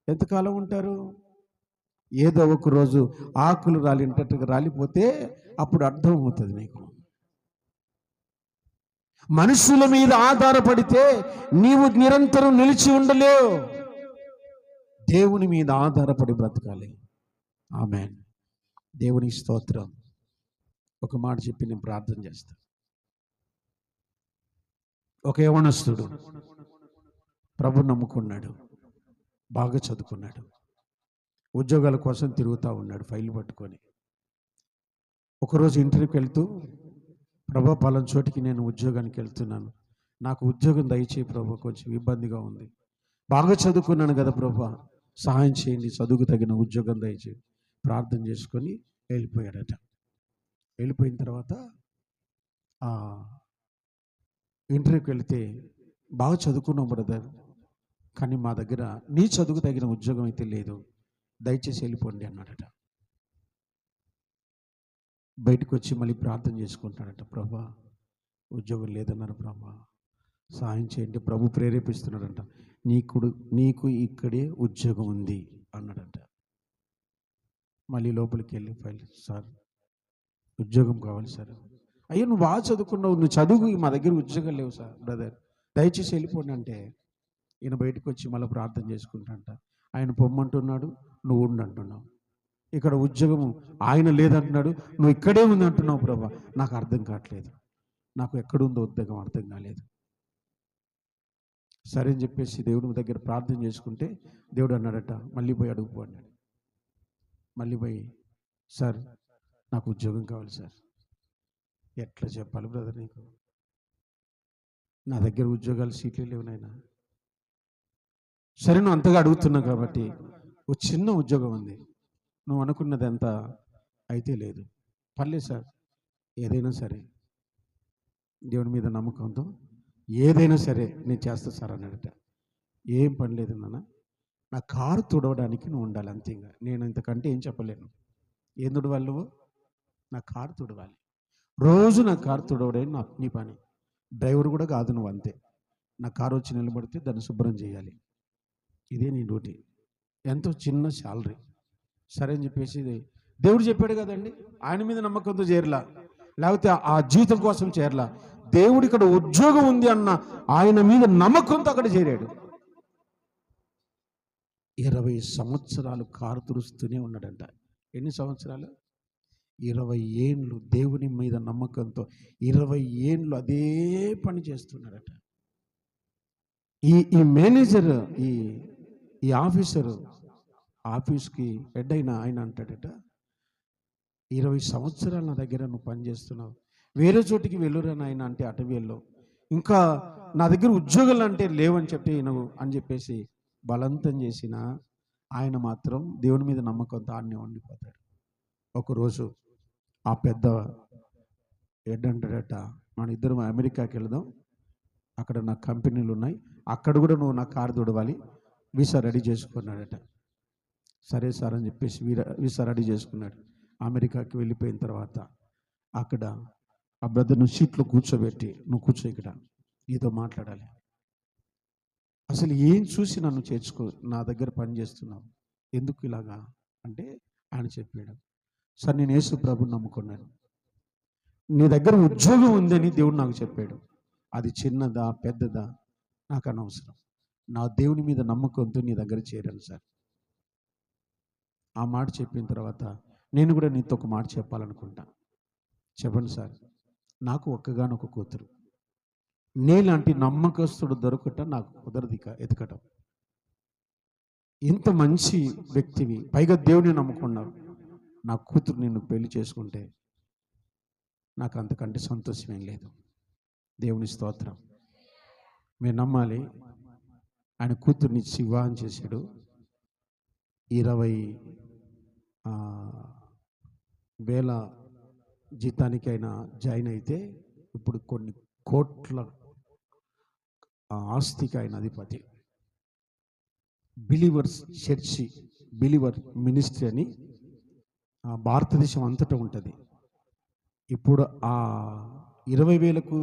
ఎంతకాలం ఉంటారు? ఏదో ఒక రోజు ఆకులు రాలింటట్టుగా రాలిపోతే అప్పుడు అర్థం అవుతుంది మీకు. మనుషుల మీద ఆధారపడితే నీవు నిరంతరం నిలిచి ఉండలేవు. దేవుని మీద ఆధారపడి బ్రతకాలి. ఆమేన్. దేవుని స్తోత్రం. ఒక మాట చెప్పి నేను ప్రార్థన చేస్తాను. ఒక యవనస్తుడు ప్రభు నమ్ముకున్నాడు, బాగా చదువుకున్నాడు, ఉద్యోగాల కోసం తిరుగుతూ ఉన్నాడు ఫైల్ పట్టుకొని. ఒకరోజు ఇంటర్వ్యూకి వెళ్తూ, ప్రభా పలానా చోటికి నేను ఉద్యోగానికి వెళ్తున్నాను, నాకు ఉద్యోగం దయచేయి ప్రభా, కొంచెం ఇబ్బందిగా ఉంది. బాగా చదువుకున్నాను కదా ప్రభా, సహాయం చేయండి, చదువుకు తగిన ఉద్యోగం దయచేయి. ప్రార్థన చేసుకొని వెళ్ళిపోయాడట. వెళ్ళిపోయిన తర్వాత ఇంటర్వ్యూకి వెళితే, బాగా చదువుకున్నాం బ్రదర్, కానీ మా దగ్గర నీ చదువుకు తగిన ఉద్యోగం అయితే లేదు, దయచేసి వెళ్ళిపోండి అన్నాడట. బయటకు వచ్చి మళ్ళీ ప్రార్థన చేసుకుంటాడట. ప్రభా ఉద్యోగం లేదన్నారు ప్రభా, సహాయం చేయండి. ప్రభు ప్రేరేపిస్తున్నాడంట, నీకు ఇక్కడే ఉద్యోగం ఉంది అన్నాడంట. మళ్ళీ లోపలికి వెళ్ళి ఫైల్, సార్ ఉద్యోగం కావాలి సార్. అయ్యో నువ్వు బాగా చదువుకున్నావు, నువ్వు చదువు, మా దగ్గర ఉద్యోగం లేవు సార్ బ్రదర్, దయచేసి వెళ్ళిపోండి అంటే, ఈయన బయటకు వచ్చి మళ్ళీ ప్రార్థన చేసుకుంటాడంట. ఆయన పొమ్మంటున్నాడు, నువ్వు ఉండు అంటున్నావు. ఇక్కడ ఉద్యోగం ఆయన లేదంటున్నాడు, నువ్వు ఇక్కడే ఉంది అంటున్నావు. ప్రభా నాకు అర్థం కావట్లేదు, నాకు ఎక్కడుందో ఉద్యోగం అర్థం కాలేదు. సరే అని చెప్పేసి దేవుడి దగ్గర ప్రార్థన చేసుకుంటే, దేవుడు అన్నాడట, మళ్ళీ పోయి అడుగుపో అన్నాడు. మళ్ళీ పోయి, సార్ నాకు ఉద్యోగం కావాలి సార్. ఎట్లా చెప్పాలి బ్రదర్ నీకు, నా దగ్గర ఉద్యోగాలు సీట్లు లేవు నాయనా. సరే నువ్వు అంతగా అడుగుతున్నావు కాబట్టి ఒక చిన్న ఉద్యోగం ఉంది, నువ్వు అనుకున్నది ఎంత అయితే లేదు, పర్లేదు సార్, ఏదైనా సరే దేవుని మీద నమ్మకంతో ఏదైనా సరే నేను చేస్తా సార్ అన్నాడట. ఏం పని లేదు నాన్న, నా కారు తుడవడానికి నువ్వు ఉండాలి అంతే, ఇంకా నేను ఇంతకంటే ఏం చెప్పలేను. ఏం తుడవాలి నువ్వు? నా కారు తుడవాలి, రోజు నా కారు తుడవడే నీ పని. డ్రైవర్ కూడా కాదు నువ్వు, అంతే. నా కారు వచ్చి నిలబడితే దాన్ని శుభ్రం చేయాలి, ఇదే నీ డ్యూటీ. ఎంతో చిన్న శాలరీ. సరే అని చెప్పేసి దేవుడు చెప్పాడు కదండి, ఆయన మీద నమ్మకంతో చేరలా, లేకపోతే ఆ జీతం కోసం చేరలా. దేవుడు ఇక్కడ ఉద్యోగం ఉంది అన్న ఆయన మీద నమ్మకంతో అక్కడ చేరాడు. 20 సంవత్సరాలు కారు తుడుస్తూనే ఉన్నాడంట. ఎన్ని సంవత్సరాలు? 20 ఏండ్లు దేవుని మీద నమ్మకంతో 20 ఏండ్లు అదే పని చేస్తున్నాడట. ఈ మేనేజర్, ఈ ఆఫీసరు, ఆఫీస్కి హెడ్ అయిన ఆయన అంటాడట, 20 సంవత్సరాల నా దగ్గర నువ్వు పని చేస్తున్నావు, వేరే చోటికి వెళ్ళురా నాయన అంటే అటవీల్లో, ఇంకా నా దగ్గర ఉద్యోగాలు అంటే లేవని చెప్పి నువ్వు అని చెప్పేసి బలవంతం చేసిన ఆయన మాత్రం దేవుని మీద నమ్మకంతో ఆడనే ఉండిపోతాడు. ఒకరోజు ఆ పెద్ద ఏంటంటాడట, మన ఇద్దరం అమెరికాకి వెళదాం, అక్కడ నా కంపెనీలు ఉన్నాయి, అక్కడ కూడా నువ్వు నా కారు తుడవాలి, వీసా రెడీ చేసుకున్నాడట. సరే సార్ అని చెప్పేసి వీసా రెడీ చేసుకున్నాడు. అమెరికాకి వెళ్ళిపోయిన తర్వాత అక్కడ ఆ బ్రదర్ను సీట్లో కూర్చోబెట్టి, నువ్వు కూర్చో, ఇక్కడ నీతో మాట్లాడాలి. అసలు ఏం చూసి నన్ను చేర్చుకో, నా దగ్గర పని చేస్తున్నావు, ఎందుకు ఇలాగా అంటే ఆయన చెప్పాడు, సార్ నేను యేసు ప్రభుని నమ్ముకున్నాను, నీ దగ్గర ఉద్యోగం ఉందని దేవుడు నాకు చెప్పాడు, అది చిన్నదా పెద్దదా నాకు అనవసరం, నా దేవుని మీద నమ్మకంతో నీ దగ్గర చేరాను సార్. ఆ మాట చెప్పిన తర్వాత నేను కూడా నీతో ఒక మాట చెప్పాలనుకుంటా. చెప్పండి సార్. నాకు ఒక్కగానొక కూతురు, నీలాంటి నమ్మకస్తుడు దొరకటం నాకు కుదరదు, ఎదగటం. ఇంత మంచి వ్యక్తివి, పైగా దేవుని నమ్ముకున్నావు, నా కూతురు నిన్ను పెళ్లి చేసుకుంటే నాకు అంతకంటే సంతోషం ఏం లేదు. దేవుని స్తోత్రం. మీరు నమ్మాలి, ఆయన కూతుర్ని వివాహం చేశాడు. 20,000 జీతానికి ఆయన జాయిన్ అయితే ఇప్పుడు కొన్ని కోట్ల ఆస్తికి ఆయన అధిపతి. బిలీవర్స్ చర్చి, బిలీవర్ మినిస్ట్రీ అని భారతదేశం అంతటా ఉంటుంది. ఇప్పుడు ఆ 20,000కు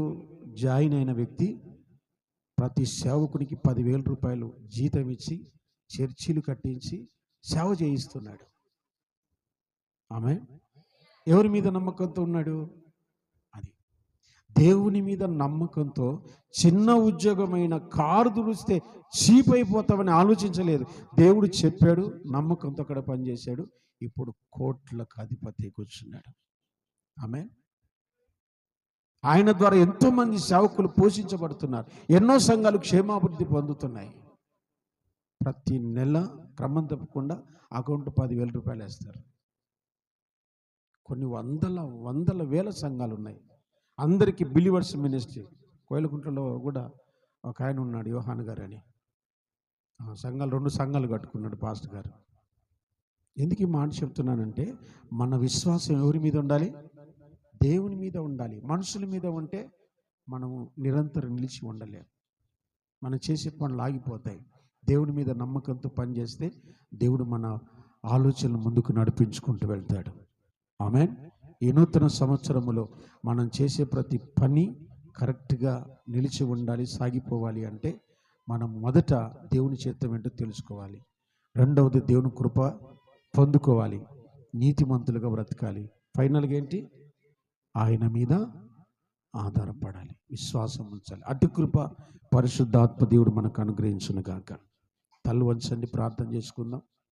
జాయిన్ అయిన వ్యక్తి ప్రతి సేవకునికి 10,000 రూపాయలు జీతం ఇచ్చి చర్చిలు కట్టించి సేవ చేయిస్తున్నాడు. ఆమె ఎవరి మీద నమ్మకంతో ఉన్నాడు? అది దేవుని మీద నమ్మకంతో. చిన్న ఉద్యోగమైన కారు దుడిస్తే చీప్ అయిపోతామని ఆలోచించలేదు. దేవుడు చెప్పాడు, నమ్మకంతో అక్కడ పనిచేశాడు. ఇప్పుడు కోట్లకు అధిపతి కూర్చున్నాడు. ఆమె ఆయన ద్వారా ఎంతో మంది సేవకులు పోషించబడుతున్నారు. ఎన్నో సంఘాలు క్షేమాభివృద్ధి పొందుతున్నాయి. ప్రతి నెల క్రమం తప్పకుండా అకౌంట్ 10,000 రూపాయలు వేస్తారు. కొన్ని వందల వేల సంఘాలు ఉన్నాయి. అందరికీ బిలీవర్స్ మినిస్ట్రీ. కోయలకుంటలో కూడా ఒక ఆయన ఉన్నాడు, యోహాన్ గారు అని. సంఘాలు 2 సంఘాలు కట్టుకున్నాడు పాస్టర్ గారు. ఎందుకు ఈ మాట చెప్తున్నానంటే, మన విశ్వాసం ఎవరి మీద ఉండాలి? దేవుని మీద ఉండాలి. మనుషుల మీద ఉంటే మనము నిరంతరం నిలిచి ఉండలేము. మనం చేసే పనులు ఆగిపోతాయి. దేవుని మీద నమ్మకంతో పనిచేస్తే దేవుడు మన ఆలోచనలు ముందుకు నడిపించుకుంటూ వెళ్తాడు. ఆమేన్. ఈ నూతన సంవత్సరములో మనం చేసే ప్రతి పని కరెక్ట్గా నిలిచి ఉండాలి, సాగిపోవాలి అంటే మనం మొదట దేవుని చిత్తం ఏంటో తెలుసుకోవాలి. రెండవది దేవుని కృప పొందుకోవాలి, నీతిమంతులుగా బ్రతకాలి. ఫైనల్గా ఏంటి? ఆయన మీద ఆధారపడాలి, విశ్వాసం ఉంచాలి. అటు కృప పరిశుద్ధాత్మ దేవుడు మనకు అనుగ్రహించును గాక. తల్లు వంచండి, ప్రార్థన చేసుకుందాం.